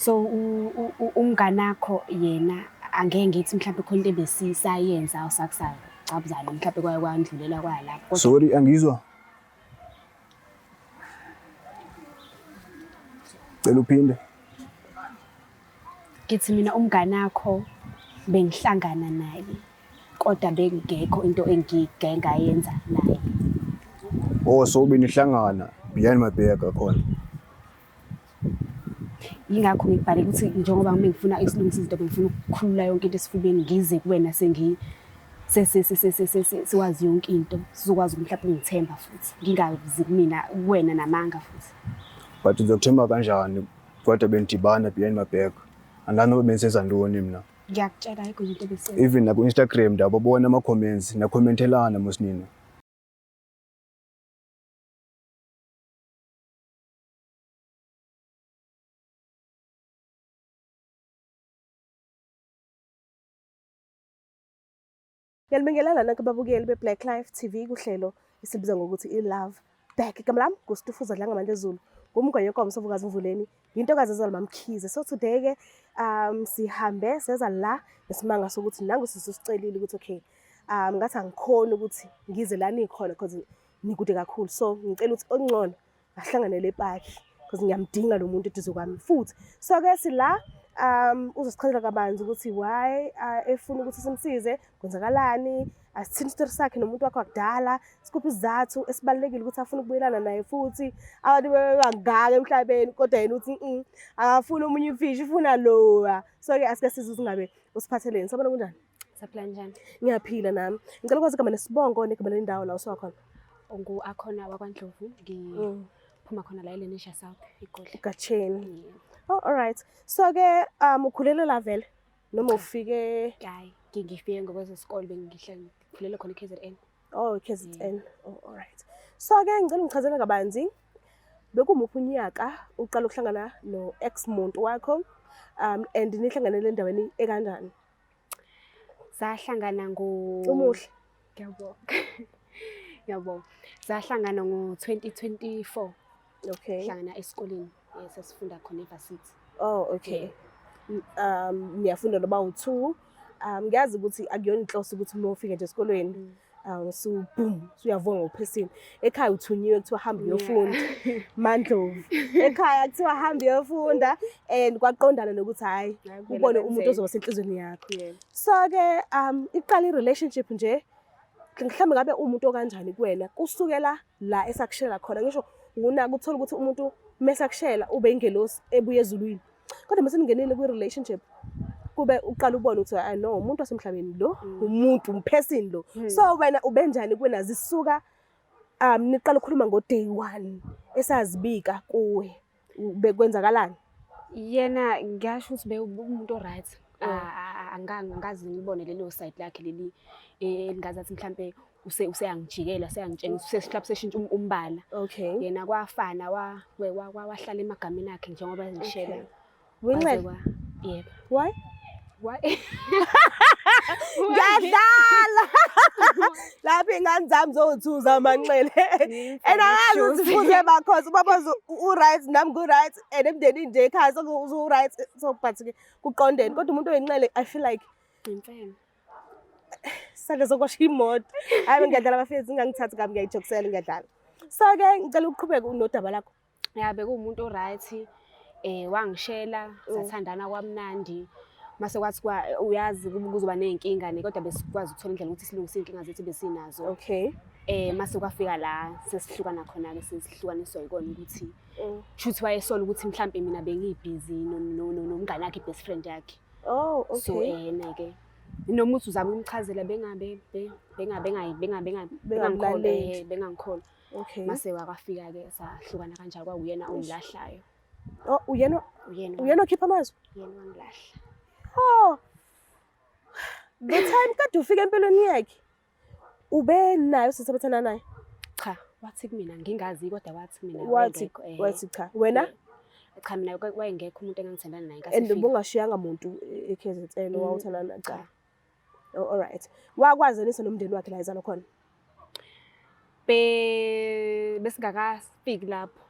So umnganakho yena angeke ngithi mhlawumbe khona into ebesisayenza awusakusacabuzana mhlawumbe kwandlulela kwalapho. Sorry angizwa. Cela uphinde. Ngithi mina umnganakho bengihlangana naye kodwa bengekho into engike ngayenza naye. Oh so benihlangana behind my back akhona. Yingakho ngibhale ukuthi njengoba ngifuna isilungisa izinto bengifuna ukukhulula yonke into esifubeni ngize kuwena siwazi yonke into sizokwazi mhlawumbe ungithemba futhi ngingazi kumina kuwena namanga futhi. But uzokuthemba kanjani kodwa benidibana behind my back andanobe bensenza ntoni mina. Ngiyakutshela ayikho into ebesenza. Even na ku Instagram ndabo bona ama comments na commentelana mosinina. Ngiyalibingelela nanke babukeli beBlack Life TV kuhlelo esibiza ngokuthi iLove Back. Igama lami nguStufuza Dlangamandla Zulu. Ngumngane yenkomo sovukazi Mvuleni. Yintokazi ezalwa Mkhize. So today ke sihambe seza la esimanga sokuthi nangu sisicelile ukuthi okay ngathi angikhona ukuthi ngize la nikhona because nikude kakhulu. So ngicela ukuthi ongcono ahlanganele ePaki because ngiyamdinga lo muntu eduze kwami futhi. So ke sila uzosichazela kabanzi ukuthi why efuna ukuthi simsize kwenzakalani asithini isitori sakhe nomuntu wakhe wakudala sikuphi isizathu esibalekile ukuthi afune ukubuyelana naye futhi abantu bangaka emhlabeni kodwa yena uthi akafuna omunye imfishi ufuna lowa. So ke asike sizwe ngabe usiphatheleni sabona kunjani Saphila njani? Ngiyaphila nami ngicela ukwazi igama nesibongo negama lendawo la usakhona. Akhona wakwaNdlovu ngiphuma khona la eLenisha South iGoli. Gatsheni. Oh alright. So ke ukhulele la vele noma ufike Hayi ngifike ngokwezesikole bengikhulele khona eKZN. Oh KZN. Oh alright. So ke ngicela ngichazele kabanzi bekumuphi unyaka uqala ukuhlangana no ex muntu wakho and nihlanganele endaweni ekanjani? Sahlangana Umuhle. Ngiyabonga. Yabo. Sahlangana ngo-2024. Okay. Hlangana esikoleni sesifunda khona eVarsity. Oh okay. Niyafunda noba u2. Ngiyazi ukuthi akuyona inhloso ukuthi uma ufika nje esikolweni so boom uyavonga uphesini. Ekhaya uthunyiwe kuthiwa hamba uyofunda. Mandlovu. Ekhaya kuthiwa hamba uyofunda and kwaqondana nokuthi hayi ubone umuntu ozoba senhlizweni yakho. So ke iqala irelationship nje mhlawumbe ngabe umuntu okanjani kuwena kusukela la esakushela khona ngisho unaka uthola ukuthi umuntu mesakushela ube ingelosi ebuye ezulwini kodwa mase ningenile kwi relationship kube uqala ubone ukuthi I know umuntu wasemhlabeni lo umuntu umphesini lo. So wena ubenjani kuwena zisuka niqala ukukhuluma ngo day 1 esazibika kuwe bekwenzakalani? Yena ngiyasho ukuthi umuntu oright. Angazi ngibone lelo side lakhe leli elingazathi mhlambe useyangijikela seyangitshengisa sesihlapha seshintsha umbala. Okay. Yena kwafana wahlala emagameni akhe njengoba ngishela. Winxele? Yebo. Why? Ngiyadlala. Lapha ingane zami zothuza amanxele. And angazi ukuthi futhi bakhoza ubaba u-right nami ku-right and emndenini nje ekhaya so-right so but kuqondene kodwa umuntu oyinxele I feel like Imfene. sale zokwasha imoto. Hayi ngiyadlala bafethu ngangithatha kabi ngiyayijokisela ngiyadlala. So ke ngicela ukuqhubeka unodaba lakho. Ya bekuwumuntu oright wangishela sathandana kwamnandi. Mase kwathi uyazi kuzoba nezinkinga kodwa besikwazi ukuthola indlela ukuthi silungise inkinga zethu besinazo. Okay. Mase kwafika la sesihlukana khona ke sesihlukaniswa ikona ukuthi shuthi wayesola ukuthi mhlambe mina bengibusy nomngane wakhe best friend yakhe. Oh okay. So yena ke noma uthi uzama umchazela bengangikholwa. Okay. Mase wakafika ke sahlukana kanjalo kwakuyena ongilahlayo. Oh uyena okhipha amazwi? Yena wangilahla. Oh. The time kade ufika empilweni yakhe ube nayo sisebenzana naye? Cha, wathi kumina ngingazi kodwa wathi mina wathi cha. Wena? Cha mina wayengekho umuntu engangithandana naye nkathi. And ubungashiyanga umuntu eKZN owawuthandana cha. Oh alright. Wakwazi nisa nomndeni wakhe la izalo khona? Besingakafiki lapho.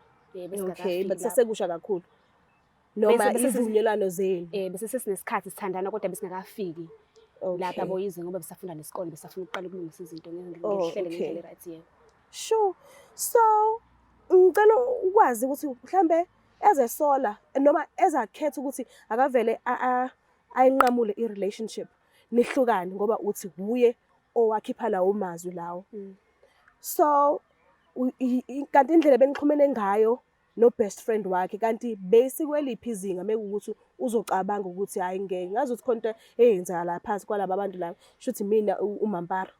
Okay, but sasekusha kakhulu. noma Bese- izivunyelwano zenu. Bese sesinesikhathi sithandana kodwa besingakafiki lapha yabo yize ngoba besafunda nesikole besafuna ukuqala ukulungisa izinto ngihlele ngendlela right yebo. Sure. So ngicela ukwazi ukuthi mhlambe ezesola noma ezakhetha ukuthi akavele ayinqamule i-relationship nihlukane ngoba uthi uye owakhipha lawo mazwi lawo. So kanti indlela benixhumene ngayo no best friend wakhe kanti besikweliphi izinga mekuwukuthi uzocabanga ukuthi hayi ngeke ngazi ukuthi khona into eyenzakala phansi kwalabo abantu laba shuthi mina uMampara.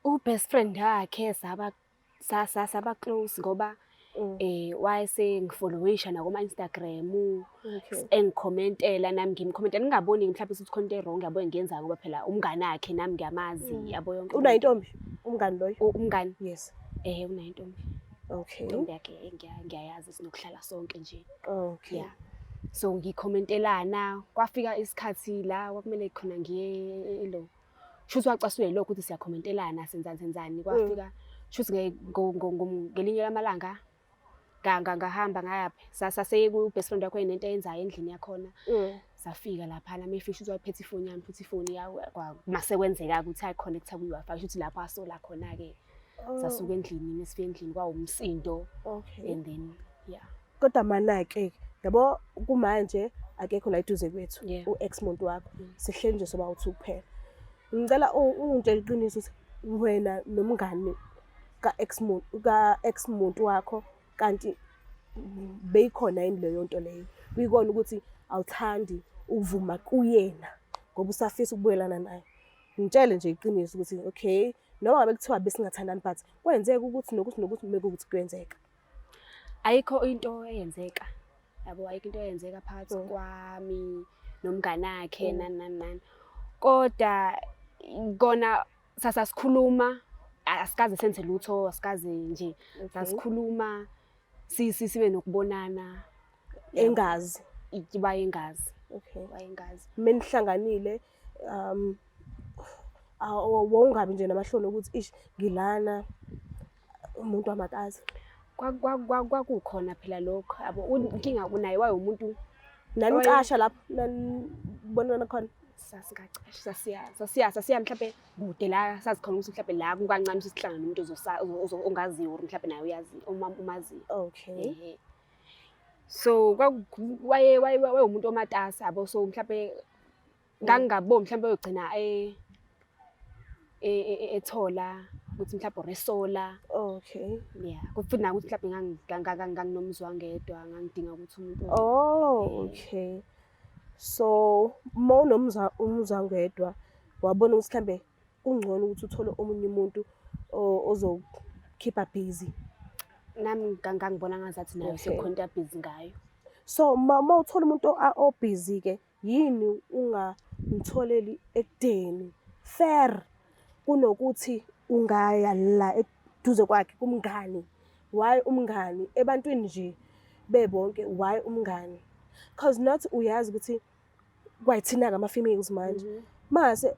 U-best friend wakhe saba close ngoba wayesengifollowisha nakuma-Instagram engikhomentela nami ngimkhomentela ngingaboni mhlawumbe ukuthi khona into e-wrong yabo engiyenzayo ngoba phela umngane wakhe nami ngiyamazi yabo yonke. Unayo intombi umngani loyo? Umngane Yes. unayo intombi. Okay. Intombi yakhe ngiyayazi sinokuhlala sonke nje. Okay. Yeah. So ngikhomentelana kwafika isikhathi la kwakumele khona ngiye lo shuthi wacasule lokho ukuthi siyakhomentelana senzani kwafika shuthi ngelinye lamalanga ngahamba ngayaphi saseye ku-best friend wakho nento eyenzayo endlini yakhona safika lapha nami efisha ukuthi wayephethe ifoni yami futhi ifoni mase kwenzeka ukuthi ayiconnecta ku-Wi-Fi shuthi lapho asola khona-ke sasuka endlini sifika endlini kwawumsindo. Okay. And then yeah. Kodwa mana-ke yabo kumanje akekho la eduze kwethu u-ex muntu wakho sihleli nje soba u2 kuphela. Ngicela ungitshela iqiniso ukuthi wena nomngani ka-ex muntu wakho kanti beyikhona yini leyo nto leyo kuyikona ukuthi awuthandi uvuma kuyena ngoba usafisa ukubuyelana naye. Ngitshele nje iqiniso ukuthi okay noma ngabe kuthiwa besingathandani but kwenzeka ukuthi nokuthi mekuthi kuyenzeka. Ayikho into eyenzeka yabo ayikho into eyenzeka phakathi kwami nomngane wakhe nani kodwa kona sasikhuluma asikaze senze lutho asikaze nje sasikhuluma sibe nokubonana engazi bayengazi. Okay. Bayengazi menihlanganile awungabi nje namahloni ukuthi ish ngilana umuntu wamakazi. Kwakukhona phela lokho yabo inkinga kunaye waye umuntu nanicasha lapho nanibonana khona sasiya mhlawumbe kude la sazikhona ukuthi mhlawumbe la kukancane ukuthi sihlangane nomuntu ongaziyo or mhlawumbe naye uyazi umaziyo. Okay. So waye umuntu omatasa yabo so mhlawumbe ngangingaboni mhlawumbe uyogcina ethola ukuthi mhlawumbe resola. Okay. Yeah futhi nakuthi mhlawumbe nganginomzwangedwa ngangidinga ukuthi umuntu. Okay. So umzwangedwa wabona ukuthi mhlambe kungcono ukuthi uthole omunye umuntu ozokhipha busy. Nami ngangibona ngazathi nayo sekhona busy ngayo. So mama uthola umuntu obusy ke yini ungamtholeli ekudeni fair kunokuthi ungaya la eduze kwakhe kumngani. Why umngani ebantwini nje bebonke why umngani? Because not uyazi ukuthi kwayithina ngama-females manje mase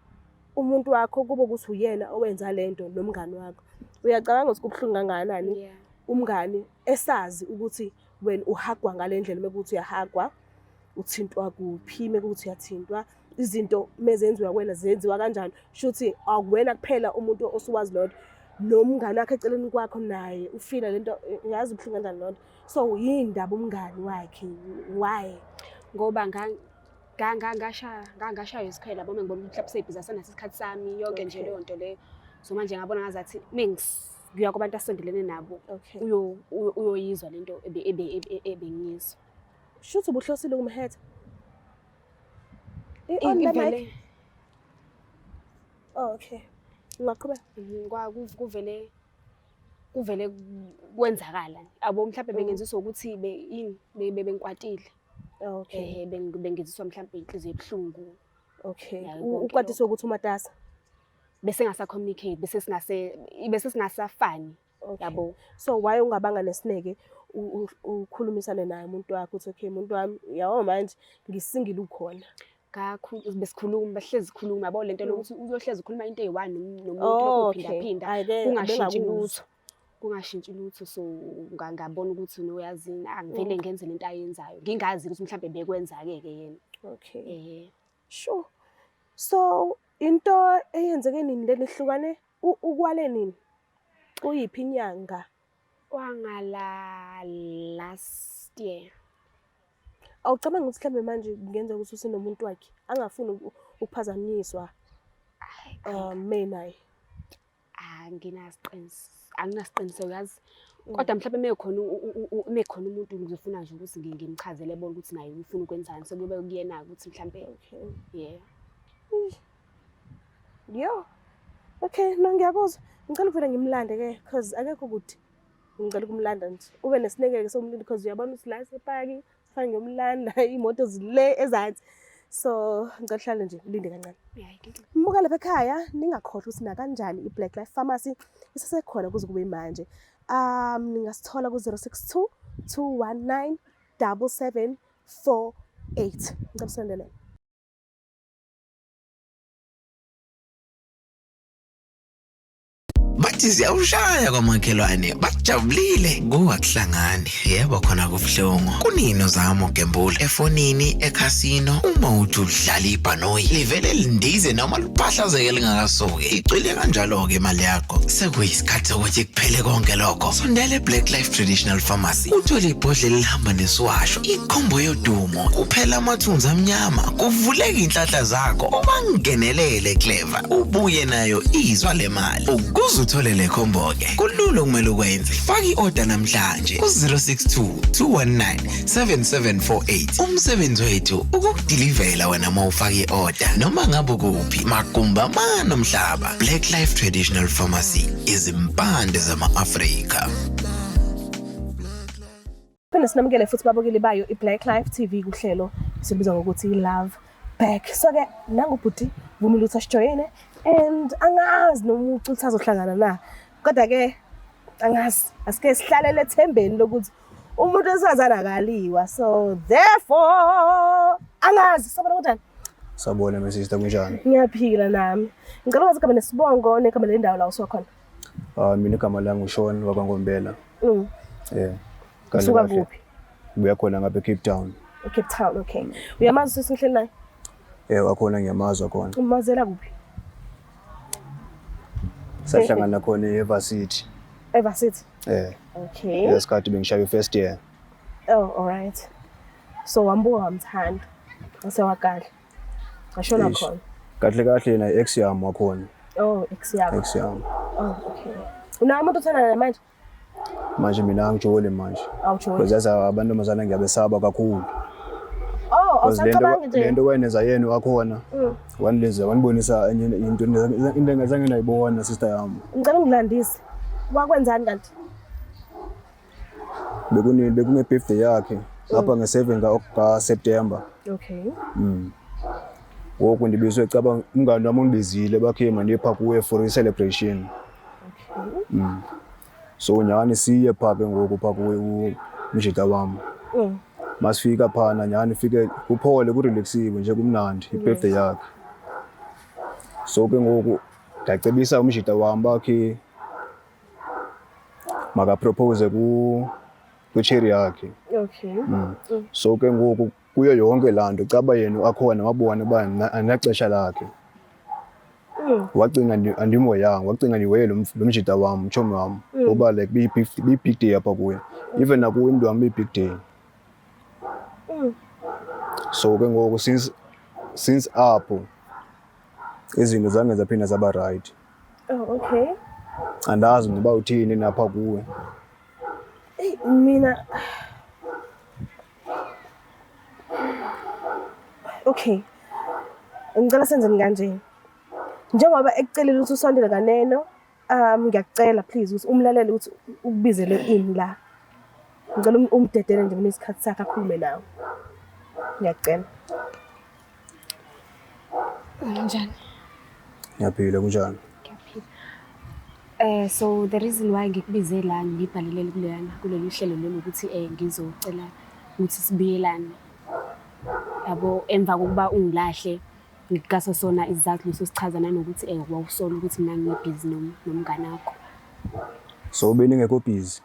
umuntu wakho kuba ukuthi uyena owenza lento nomngani wakho uyacabanga ukuthi kubhlungu kangakanani umngani esazi ukuthi wena uhagwa ngale ndlela mekuthi uyahagwa uthintwa kuphi mekuthi uyathintwa izinto mezenziwa kwena zenziwa kanjani shuthi akuwena kuphela umuntu osuwazi lodwa nomngani wakhe eceleni kwakho naye ufila lento uyazi ubhlungu kanjani lodwa. So yindaba umngani wakhe why ngoba ngangashaya isikhwela yabo ngibona ukuthi mhlawumbe sebhiza sanathi isikhathi sami yonke nje leyo nto leyo so manje ngabona ngazathi ngiya kubantu asondelene nabo uyoyizwa lento ebengiyizwa shuthi ubuhlosile kumhetha ivele. Okay ngaqhubeka kuvele kwenzakala abo mhlawumbe bengenziswa ukuthi bengikwatile. Okay. Bengenziswa mhlawumbe inhliziyo ebuhlungu. Okay. Ukwatiswa ukuthi umatasa bese ngasa communicate bese singasafani yabo. So why ungabanga nesineke ukhulumisane naye umuntu wakho uthi okay umuntu wami yawo manje ngisingile ukhona besikhuluma bahlezi khuluma yabo lento lokuthi uzohlezi ukhuluma into eyi1 nomuntu lokuphinda phinda kungashintshi lutho kungashintshi lutho, so ngabona ukuthi uyazini angivele ngenze lento ayenzayo ngingazi ukuthi mhlawumbe bekwenzake-ke yena. Okay. Sure. So into eyenzeke nini leli hlukane ukwale nini? Kuyiphi inyanga? Wangala last year. Awucabanga ukuthi mhlambe manje kungenza ukuthi usenomuntu wakhe angafuni ukuphazanyiswa naye? Anginasiqiniseko yazi. Kodwa mhlawumbe mekhona umuntu ngizofuna nje ukuthi ngimchazele ebona ukuthi naye ufuna ukwenzani, sekube kuyena ukuthi mhlawumbe yeah. Yo. Okay, no ngiyakuzwa. Ngicela ukuvela ngimlande-ke because akekho kude. Ngicela ukumlanda nje. Ube nesineke-ke somlindi because uyabona ukuthi la sepaki sifane ngiyomlanda imoto zile ezansi. So ngicela uhlale nje ulinde kancane. Mbuka lapha ekhaya ningakhohlwa ukuthi na kanjani iBlack Life Pharmacy isesekhona kuze kube manje. Ningasithola ku-062 219 7748. Ngicela usondele. Bathi ziyawushaya kwamakhelwane bajabulile kungakuhlangani yebo khona kubuhlungu kunino zami ugembula efonini ekhasino uma uthi udlala ibhanoyi livele lindize noma liphahlazeke lingakasuki icwile kanjalo ke imali yakho sekuyisikhathi sokuthi kuphele konke lokho sondela eBlack Life Traditional Pharmacy uthole ibhodlela elihamba nesiwasho ikhombo yodumo kuphela amathunzi amnyama kuvuleka inhlahla zakho uma ngenelele Clever ubuye nayo izwa lemali uthole le combo ke kulula kumele ukwenze faka i-order namhlanje ku-062 219 7748 umsebenzi wethu ukukudilivela wena uma ufaka i-order noma ngabe kuphi magumba manomhlaba Black Life Traditional Pharmacy izimpande zama-Afrika. Phela sinamukele futhi babukeli bayo iBlack Life TV kuhlelo sibiza ngokuthi i-Love Back. So ke nangubhuti vumile ukuthi asijoyene and angazi noma ucutha azohlangana na. Kodwa ke angazi asike sihlalele ethembeni lokuthi umuntu esazana akaliwa. So therefore angazi sabona kanjani? Sabona my sister kunjani? Ngiyaphila nami. Ngicela ukwazi kube nesibongo negama lendawo la usokhona. Mina igama lami uShawn wakwaNgombela. Usuka kuphi? Ubuya khona ngapha eCape Town. Cape Town, okay. Uyamazi usihleli naye? Wakhona ngiyamazwa khona. Umazela kuphi? Sahlangana khona eVarsity. eVarsity? Okay. Ngesikhathi bengishaya first year. Oh, all right. So wambuka wamthanda. Wasewakala. Ngashona khona. Kahle na ex yami wakhona. Oh, ex yami. Ex yami. Oh, okay. Unayo umuntu othanda naye manje? Manje mina angijole manje. Awujole. Because yaza abantomazana ngiyabesaba kakhulu. Oh, awusacabanga nje. Lento wayenza yena wakhona. Wanibonisa into engazange nayibona sister yami. Ngicela ungilandise. Wakwenzani kanti? Bekune birthday yakhe lapha nge7 kaSeptember. Okay. Ngoku ndibizwe ecaba umngane wami ungibizile bakhema nepha kuwe for celebration. Okay. So nyani siye phape ngoku pha kuwe umjita wami. Masifika phana nyani fike kuphole kurelaxiwe nje kumnandi ibirthday yakhe. So ke ngoku ngacebisa umjita wami bakhe maka propose ku cherry yakhe. Okay. So ke ngoku kuyo yonke lanto caba yena akhona wabona ba anaxesha lakhe. Wacinga andimoyanga wacinga niwe lo mjita wami mchomi wami ngoba like bi big day apha kuye even nakuwe umuntu wami big day. So ke ngoku since apho izinto zange zaphinda zaba right. Oh, okay. Andazi noba uthini napha kuwe. Mina okay. Ngicela senze kanje. Njengoba ekucelela ukuthi usondele kaneno, ngiyakucela please ukuthi umlalele ukuthi ukubizele ini la. Ngicela umdedele nje kunesikhathi sakhe akhulume nawe. Ngiyakucela. Njani? Ngiyaphila kunjani? So the reason why ngikubize la ngibhalelele kuleli hlelo lelo ukuthi ngizocela ukuthi sibuyelane. Yabo emva kokuba ungilahle ngikaso sona izathu leso sichaza nanokuthi wawusola ukuthi mina ngibhizi nomngane wakho. So beningekho busy.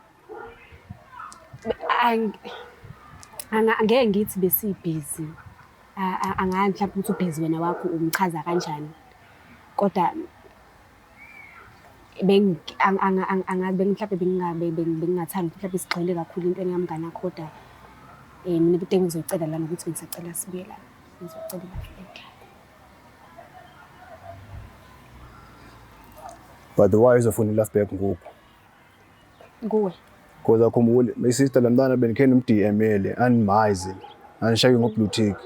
Angeke ngithi besibhizi. Angazi mhlawumbe ukuthi ubhizi wena wakho umchaza kanjani. Kodwa angazi mhlawumbe bengingathanda mhlawumbe sigxile kakhulu entweni yamngane akho kodwa mina into engizocela lana ukuthi ngisacela sibuye la. Ngizocela la. But why uzofuna i-love back ngoku? Kuwe. Because akhumbule my sister lamntana benikhena DM animazi anishaywe ngo-blue tick.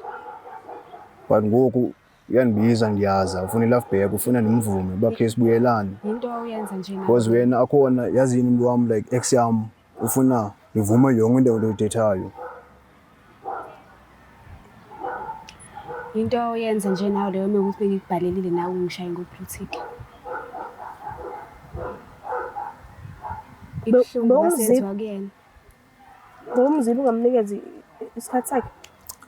But ngoku uyandibiza ngiyaza ufuna i-love back ufuna nomvume bakhe sibuyelane. Into oyenza nje nawe. Because wena akhona yazini umuntu wami like ex yami ufuna ngivume yonke into oyidethayo. Into oyenza nje nawe leyo ukuthi bengikubhalelile nawe ungishaye ngo-blue tick. Ngomzila ungamnikeza isikhathi sakhe.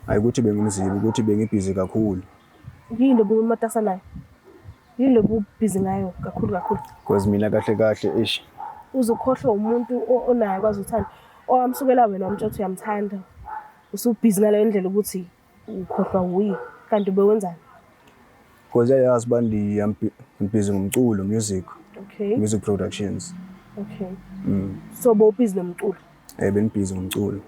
Ayikuthi bengimzibi ukuthi bengibhizi kakhulu. Yini lobumatasa nayo? Yini lobubhizi ngayo kakhulu? Because mina kahle ish. Uzokhohlwa umuntu onayo kwazi uthanda. Owamsukela wena wamtshela uyamthanda. Usubhizi ngale ndlela ukuthi ukhohlwa uyi kanti bewenzani? Because yayazi bandi ngibhizi ngomculo music. Okay. Music productions. Okay. So bobhizi nomculo. Benibhizi ngomculo.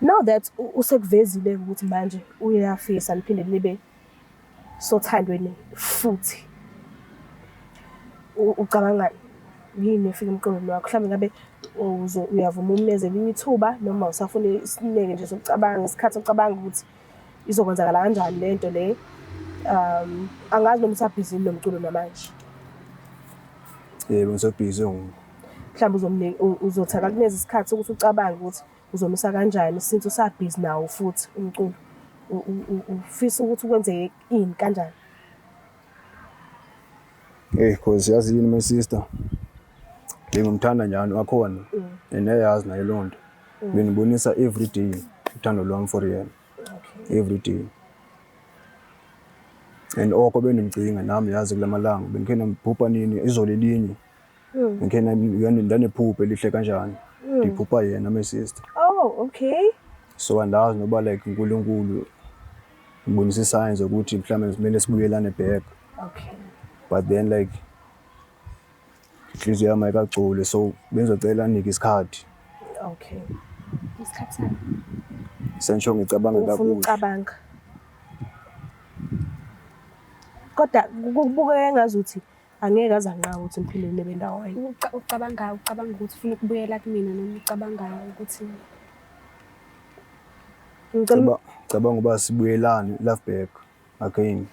Now that usekuvezile ukuthi manje uyafisa niphinde nibe sothandweni futhi. Ucabanga yini efika emqondweni wakho? Mhlawumbe ngabe uyavuma umnezela ithuba noma usafuna isineke nje sokucabanga isikhathi sokucabanga ukuthi izokwenzakala kanjani lento le. Angazi noma usabhizi nomculo namanje. Ngisabhizi ngoku. Mhlawumbe uzothaka kuneze isikhathi ukuthi ucabange ukuthi uzomisa kanjani since usabhizi nawo futhi umculo. Ufisa ukuthi kwenzeke ini kanjani? Because yazi yini my sister. Ngimthanda njani wakhona. Eneyazi nayo lonto. Benibonisa every day uthando lwami for yena. Okay. Every day. And oko benimcinga nami yazi kulamalanga bengikena mphupha nini izolo elinye. Ngikena ngiyanephupha elihle kanjani. Ndiphupha yena my sister. Oh, okay. So andazi noba like uNkulunkulu ngibonisa signs ukuthi mhlawumbe kumele sibuyelane back. Okay. But then like inhliziyo yami ayikagcwele so bengizocela nike isikhathi. Okay. Isikhathi sami. Sentsho ngicabanga kakhulu. Ufuna ucabanga. Kodwa kubukeka engazuthi angeke azanqaba ukuthi niphile nebe ndawonye. Ucabanga ukuthi ufuna ukubuyela kumina noma ucabanga ukuthi ngicabanga uba sibuyelane love back again.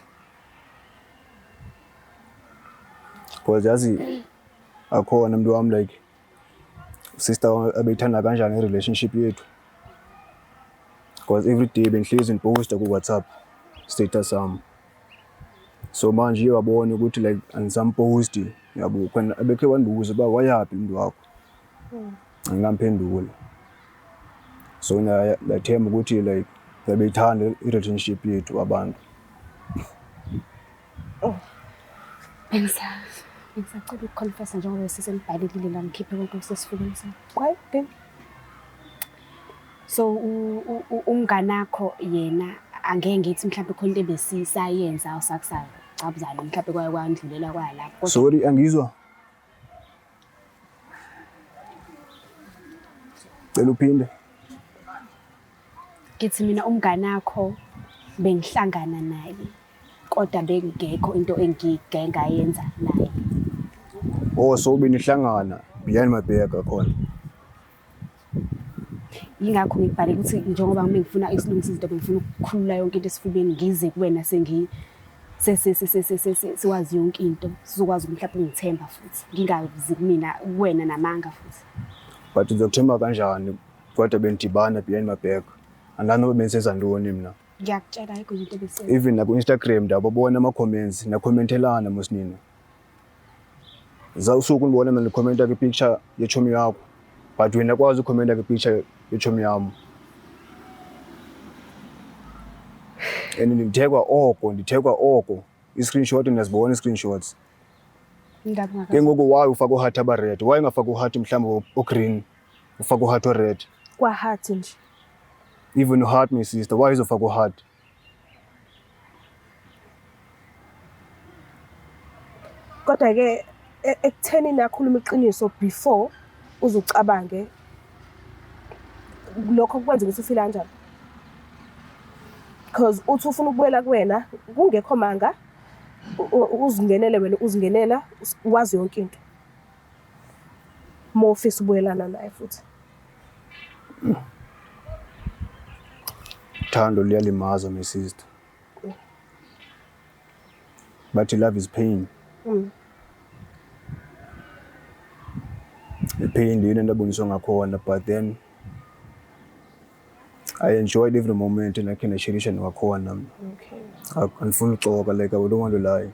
Because yazi akhona umuntu wami like sister abeyithanda kanjani i-relationship yethu. Because every day bengihlezi ngiposta ku WhatsApp status sami. So manje uyabona ukuthi like angisamposti yabo khona abekhe wandibuza ba wayapi umuntu wakho. Ngingamphendula. So ngathemba ukuthi like babeyithanda i-relationship yethu abantu. Ngisacela ukuconfessa njengoba sisembhalelile la ngikhiphe konke okusesifubeni sami. Why? So umnganakho yena angeke ngithi mhlawumbe khona into ebesisayenza awusakusayo cabuzana mhlawumbe kwandlulela kwalapho. Sorry angizwa. Cela uphinde. Ngithi mina umnganakho bengihlangana naye kodwa bengekho into engiyenza naye. Oh so benihlangana behind my back akhona. Yingakho ngibhale ukuthi njengoba ngifuna isilungisa izinto bengifuna ukukhulula yonke into esifubeni ngize kuwena siwazi yonke into sizokwazi mhlawumbe ngithemba futhi ngingazi kumina kuwena namanga futhi. But uzokuthemba kanjani kodwa benidibana behind my back? Andanobe bensenza ntoni mina? Ngiyakutshela ayikho into ebesenza. Even na ku Instagram ndababona ama comments na commentelana mosinina. Zawusuku ngibona mina commenta ke picture yechomi yakho. But wena kwazi ucomment ke picture yechomi yami. And ndithekwa oko, i-screenshot ndiyazibona i-screenshots. Ngapha Ke ngoku why ufaka uheart aba-red? Why ungafaka uheart mhlawumbe o-green? Ufaka uheart o-red? Kwa-heart nje. Even uheart, my sister, why uzofaka uheart? Kodwa-ke ekutheni nakhuluma iqiniso before uzucabange lokho kwenza ukuthi ufile kanjani. Because uthi ufuna ukubuyela kuwena kungekho manga uzingenele wena uzingenela wazi yonke into. Uma ufisa ubuyelana naye futhi. Thando liyalimaza, my sister. But love is pain. I-pain lena ndaboniswa ngakhona, but then I enjoyed every moment and I can cherisha ngakhona. Okay. Angifuni uxoka, like I don't want to lie.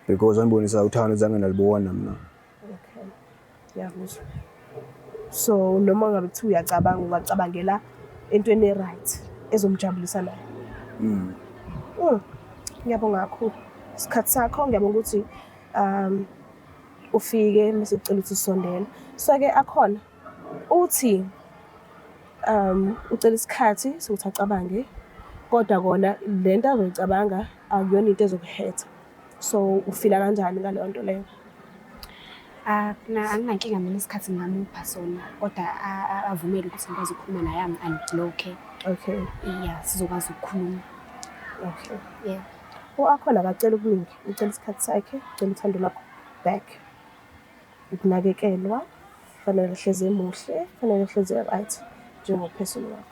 Because angibonisa uthando zange nalibona mina. Okay. Ngiyakuzwa. So noma ngabe kuthiwa uyacabanga ungacabangela entweni e-right ezomjabulisa naye. Ngiyabonga kakhulu. Isikhathi sakho ngiyabonga ukuthi ufike mase ucela ukuthi usondele. So ke akhona uthi ucela isikhathi sokuthi acabange kodwa kona lento azoyicabanga akuyona into ezokuhetha. So ufila kanjani ngaleyo nto leyo? Anginankinga mina isikhathi ngamupha sona kodwa avumele ukuthi ngikwazi ukukhuluma naye and-block-e. Okay. Yeah, sizokwazi ukukhuluma. Okay. Yeah. Akhona akacela okuningi, ucela isikhathi sakhe, ucela uthando lakho back. Ukunakekelwa, fanele hleze emuhle, fanele hleze right njengophesulu wakho.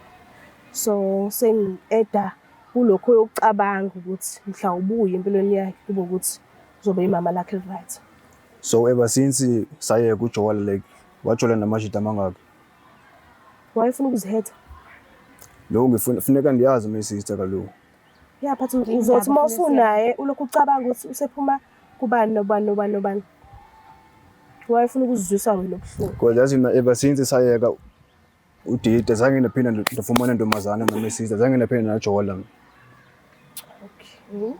So sengi-eda kulokho yokucabanga ukuthi mhla ubuye empilweni yakhe kube ukuthi uzobe imama lakhe right. So ever since saye kujola, like wajola namashita mangaka? Wayefuna ukuzihetha? Lo ngifuneka ndiyazi, my sister, kaloku. Yeah, but uzothi uma usunaye ulokhu ucabanga ukuthi usephuma kubani nobani. Wayefuna ukuzizwisa wena ubuhlungu. Because yazi mina ever since sayeka udate zange ndaphinda ndafumana intombazana na my sister, zange ndaphinda najola. Okay.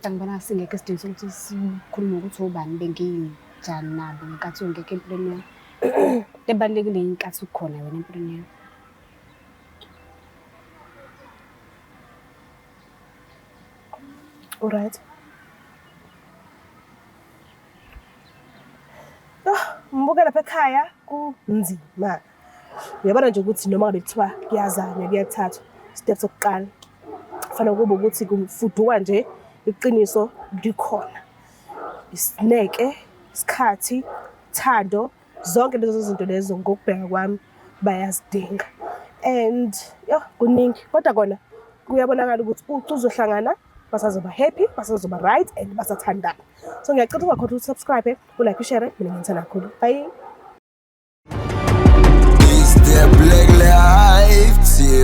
Angibona singeke isidingo sokuthi sikhulume ukuthi ubani benginjani nabo ngenkathi ungekho empilweni yami. Ebalulekile inkathi ukhona wena empilweni yami. Alright. Mbuka lapha ekhaya kunzima. Uyabona nje ukuthi noma ngabe kuthiwa kuyazanywa kuyathathwa steps sokuqala. Kufanele kube ukuthi kufuduka nje iqiniso likhona. Isineke, isikhathi, thando, zonke lezo zinto lezo ngokubheka kwami bayazidinga. And kuningi kodwa kona kuyabonakala ukuthi uzohlangana basazoba happy, basazoba right and basathandana. So ngiyacela ukubakho ukuthi subscribe, ulike, ushare, mina ngiyithanda kakhulu. Bye.